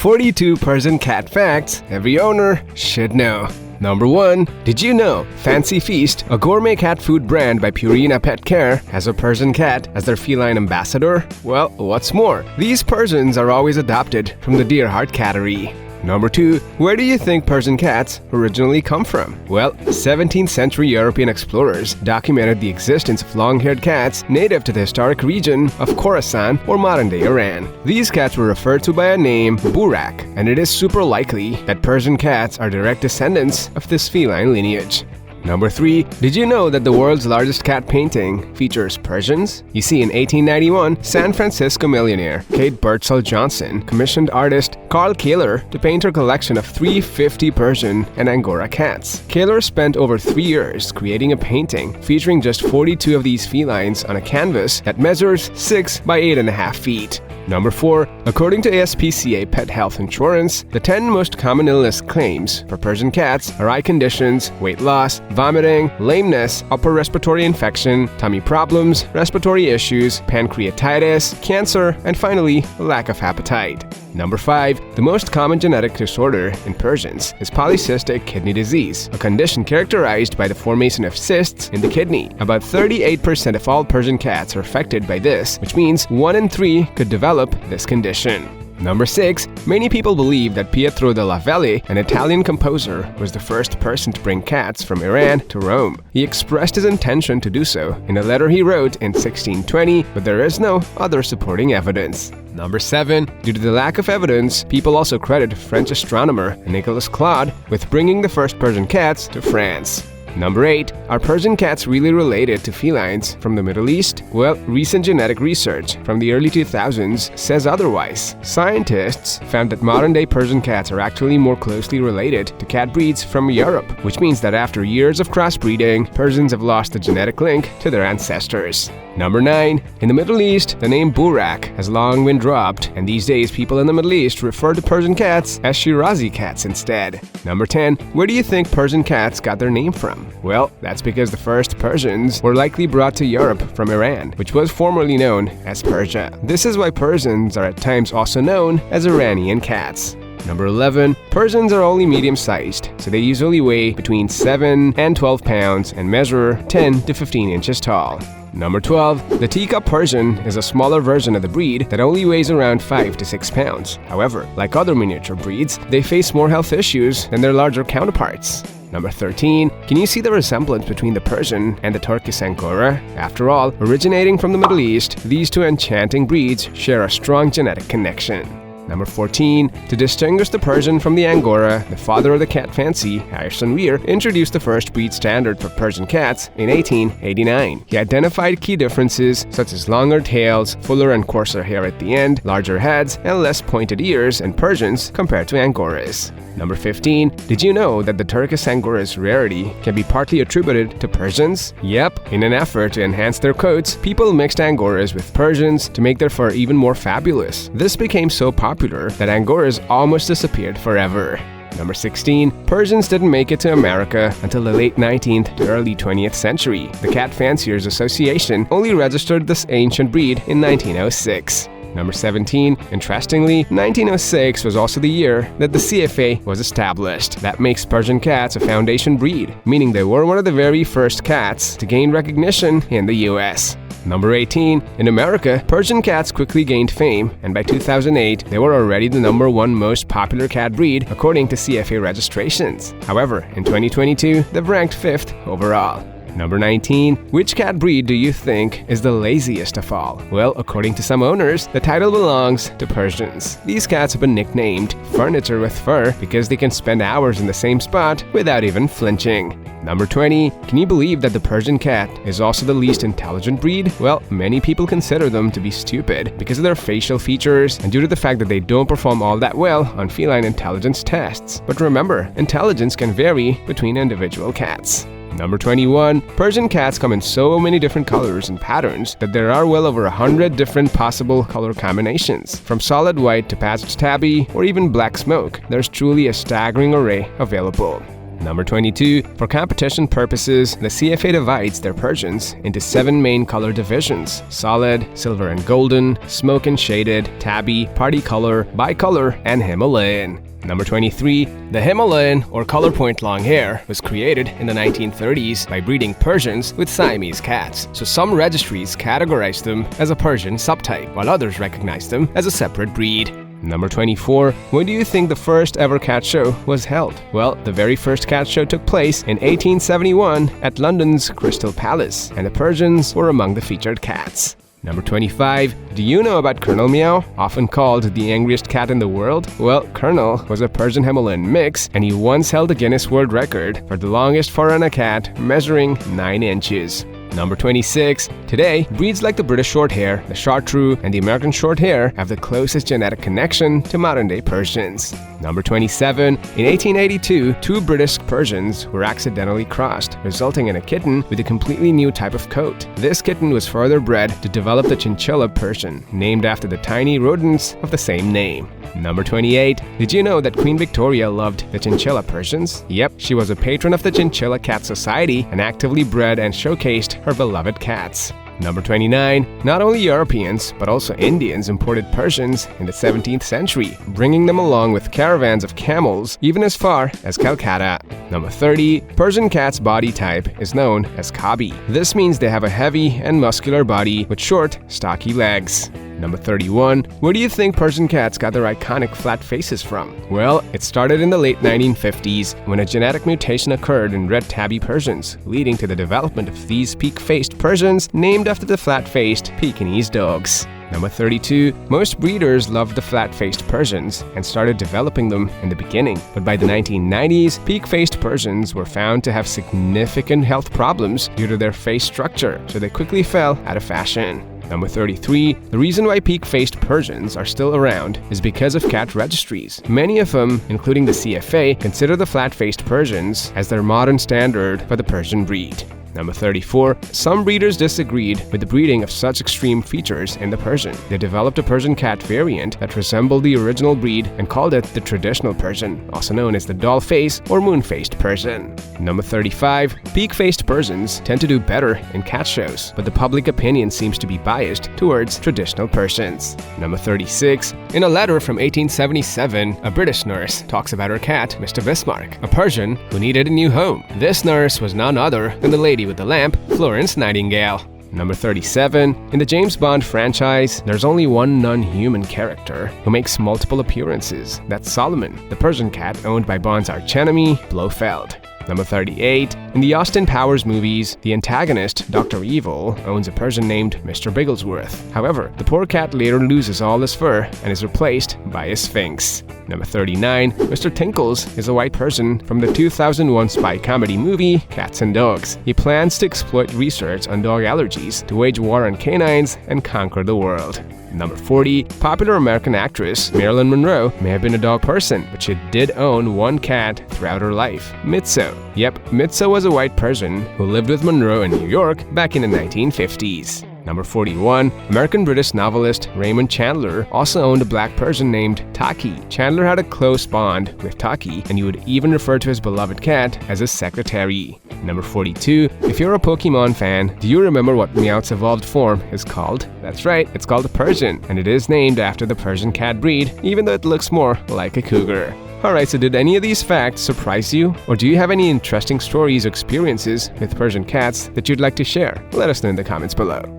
42 Persian cat facts every owner should know. Number 1. Did you know Fancy Feast, a gourmet cat food brand by Purina Pet Care, has a Persian cat as their feline ambassador? Well, what's more, these Persians are always adopted from the Deerheart cattery. Number 2. Where do you think Persian cats originally come from? Well, 17th century European explorers documented the existence of long-haired cats native to the historic region of Khorasan or modern-day Iran. These cats were referred to by a name, Burak, and it is super likely that Persian cats are direct descendants of this feline lineage. Number 3. Did you know that the world's largest cat painting features Persians? You see, in 1891, San Francisco millionaire Kate Birdsall Johnson commissioned artist Carl Kaler to paint her collection of 350 Persian and Angora cats. Kaler spent over 3 years creating a painting featuring just 42 of these felines on a canvas that measures 6 by 8.5 feet. Number 4. According to ASPCA Pet Health Insurance, the 10 most common illness claims for Persian cats are eye conditions, weight loss, vomiting, lameness, upper respiratory infection, tummy problems, respiratory issues, pancreatitis, cancer, and finally, lack of appetite. Number 5. The most common genetic disorder in Persians is polycystic kidney disease, a condition characterized by the formation of cysts in the kidney. About 38% of all Persian cats are affected by this, which means 1 in 3 could develop this condition. Number 6. Many people believe that Pietro della Valle, an Italian composer, was the first person to bring cats from Iran to Rome. He expressed his intention to do so in a letter he wrote in 1620, but there is no other supporting evidence. Number 7. Due to the lack of evidence, people also credit French astronomer Nicolas Claude with bringing the first Persian cats to France. Number 8. Are Persian cats really related to felines from the Middle East? Well, recent genetic research from the early 2000s says otherwise. Scientists found that modern-day Persian cats are actually more closely related to cat breeds from Europe, which means that after years of crossbreeding, Persians have lost the genetic link to their ancestors. Number 9. In the Middle East, the name Burak has long been dropped, and these days people in the Middle East refer to Persian cats as Shirazi cats instead. Number 10. Where do you think Persian cats got their name from? Well, that's because the first Persians were likely brought to Europe from Iran, which was formerly known as Persia. This is why Persians are at times also known as Iranian cats. Number 11. Persians are only medium-sized, so they usually weigh between 7 and 12 pounds and measure 10 to 15 inches tall. Number 12. The teacup Persian is a smaller version of the breed that only weighs around 5 to 6 pounds. However, like other miniature breeds, they face more health issues than their larger counterparts. Number 13. Can you see the resemblance between the Persian and the Turkish Angora? After all, originating from the Middle East, these two enchanting breeds share a strong genetic connection. Number 14. To distinguish the Persian from the Angora, the father of the cat fancy, Aysan Weir, introduced the first breed standard for Persian cats in 1889. He identified key differences such as longer tails, fuller and coarser hair at the end, larger heads, and less pointed ears in Persians compared to Angoras. Number 15. Did you know that the Turkish Angora's rarity can be partly attributed to Persians? Yep, in an effort to enhance their coats, people mixed Angoras with Persians to make their fur even more fabulous. This became so popular that Angoras almost disappeared forever. Number 16. Persians didn't make it to America until the late 19th to early 20th century. The Cat Fanciers Association only registered this ancient breed in 1906. Number 17. Interestingly, 1906 was also the year that the CFA was established. That makes Persian cats a foundation breed, meaning they were one of the very first cats to gain recognition in the US. Number 18. In America, Persian cats quickly gained fame, and by 2008, they were already the #1 most popular cat breed according to CFA registrations. However, in 2022, they've ranked 5th overall. Number 19. Which cat breed do you think is the laziest of all? Well, according to some owners, the title belongs to Persians. These cats have been nicknamed furniture with fur because they can spend hours in the same spot without even flinching. Number 20. Can you believe that the Persian cat is also the least intelligent breed? Well, many people consider them to be stupid because of their facial features and due to the fact that they don't perform all that well on feline intelligence tests. But remember, intelligence can vary between individual cats. Number 21. Persian cats come in so many different colors and patterns that there are well over 100 different possible color combinations. From solid white to passage tabby or even black smoke, there's truly a staggering array available. Number 22. For competition purposes, the CFA divides their Persians into 7 main color divisions: solid, silver and golden, smoke and shaded, tabby, party color, bicolor, and Himalayan. Number 23. The Himalayan, or color point long hair, was created in the 1930s by breeding Persians with Siamese cats, so some registries categorize them as a Persian subtype, while others recognize them as a separate breed. Number 24. When do you think the first ever cat show was held? Well, the very first cat show took place in 1871 at London's Crystal Palace, and the Persians were among the featured cats. Number 25. Do you know about Colonel Meow, often called the angriest cat in the world? Well, Colonel was a Persian Himalayan mix, and he once held the Guinness World Record for the longest fur on a cat, measuring 9 inches. Number 26. Today, breeds like the British Shorthair, the Chartreux, and the American Shorthair have the closest genetic connection to modern-day Persians. Number 27. In 1882, 2 British Persians were accidentally crossed, resulting in a kitten with a completely new type of coat. This kitten was further bred to develop the Chinchilla Persian, named after the tiny rodents of the same name. Number 28. Did you know that Queen Victoria loved the Chinchilla Persians? Yep, she was a patron of the Chinchilla Cat Society and actively bred and showcased her beloved cats. Number 29. Not only Europeans, but also Indians imported Persians in the 17th century, bringing them along with caravans of camels even as far as Calcutta. Number 30. Persian cat's body type is known as Kabi. This means they have a heavy and muscular body with short, stocky legs. Number 31. Where do you think Persian cats got their iconic flat faces from? Well, it started in the late 1950s when a genetic mutation occurred in red tabby Persians, leading to the development of these peak-faced Persians named after the flat-faced Pekingese dogs. Number 32. Most breeders loved the flat-faced Persians and started developing them in the beginning, but by the 1990s, peak-faced Persians were found to have significant health problems due to their face structure, so they quickly fell out of fashion. Number 33. The reason why peak-faced Persians are still around is because of cat registries. Many of them, including the CFA, consider the flat-faced Persians as their modern standard for the Persian breed. Number 34. Some breeders disagreed with the breeding of such extreme features in the Persian. They developed a Persian cat variant that resembled the original breed and called it the traditional Persian, also known as the doll-faced or moon-faced Persian. Number 35. Peak-faced Persians tend to do better in cat shows, but the public opinion seems to be biased towards traditional Persians. Number 36. In a letter from 1877, a British nurse talks about her cat, Mr. Bismarck, a Persian who needed a new home. This nurse was none other than the lady with the lamp, Florence Nightingale. Number 37. In the James Bond franchise, there's only one non-human character who makes multiple appearances. That's Solomon, the Persian cat owned by Bond's archenemy, Blofeld. Number 38. In the Austin Powers movies, the antagonist, Dr. Evil, owns a Persian named Mr. Bigglesworth. However, the poor cat later loses all his fur and is replaced by a Sphinx. Number 39. Mr. Tinkles is a white Persian from the 2001 spy comedy movie Cats and Dogs. He plans to exploit research on dog allergies to wage war on canines and conquer the world. Number 40. Popular American actress Marilyn Monroe may have been a dog person, but she did own one cat throughout her life, Mitzo. Yep, Mitzo was a white Persian who lived with Monroe in New York back in the 1950s. Number 41. American-British novelist Raymond Chandler also owned a black Persian named Taki. Chandler had a close bond with Taki, and he would even refer to his beloved cat as his secretary. Number 42. If you're a Pokemon fan, do you remember what Meowth's evolved form is called? That's right, it's called a Persian, and it is named after the Persian cat breed, even though it looks more like a cougar. Alright, so did any of these facts surprise you? Or do you have any interesting stories or experiences with Persian cats that you'd like to share? Let us know in the comments below.